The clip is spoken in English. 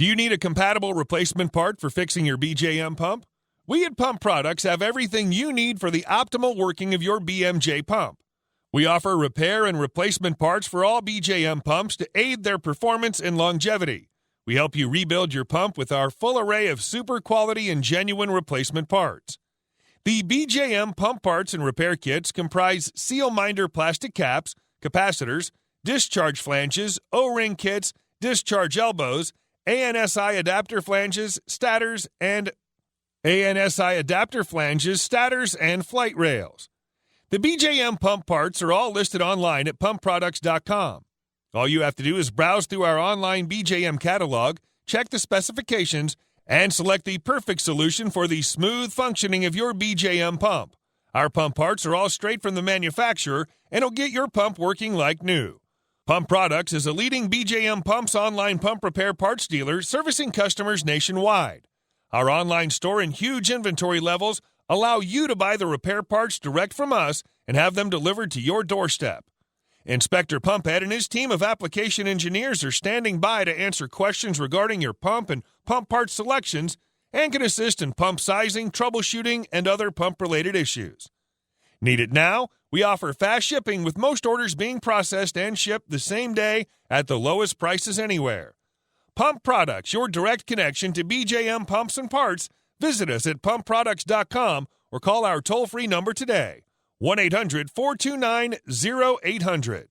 Do you need a compatible replacement part for fixing your BJM pump? We at Pump Products have everything you need for the optimal working of your BMJ pump. We offer repair and replacement parts for all BJM pumps to aid their performance and longevity. We help you rebuild your pump with our full array of super quality and genuine replacement parts. The BJM Pump Parts and Repair Kits comprise seal minder plastic caps, capacitors, discharge flanges, O-ring kits, discharge elbows, ANSI adapter flanges, stators, and flight rails. The BJM pump parts are all listed online at pumpproducts.com. All you have to do is browse through our online BJM catalog, check the specifications, and select the perfect solution for the smooth functioning of your BJM pump. Our pump parts are all straight from the manufacturer and will get your pump working like new. Pump Products is a leading BJM Pumps online pump repair parts dealer servicing customers nationwide. Our online store and huge inventory levels allow you to buy the repair parts direct from us and have them delivered to your doorstep. Inspector Pumphead and his team of application engineers are standing by to answer questions regarding your pump and pump part selections and can assist in pump sizing, troubleshooting, and other pump-related issues. Need it now? We offer fast shipping with most orders being processed and shipped the same day at the lowest prices anywhere. Pump Products, your direct connection to BJM pumps and parts. Visit us at pumpproducts.com or call our toll-free number today, 1-800-429-0800.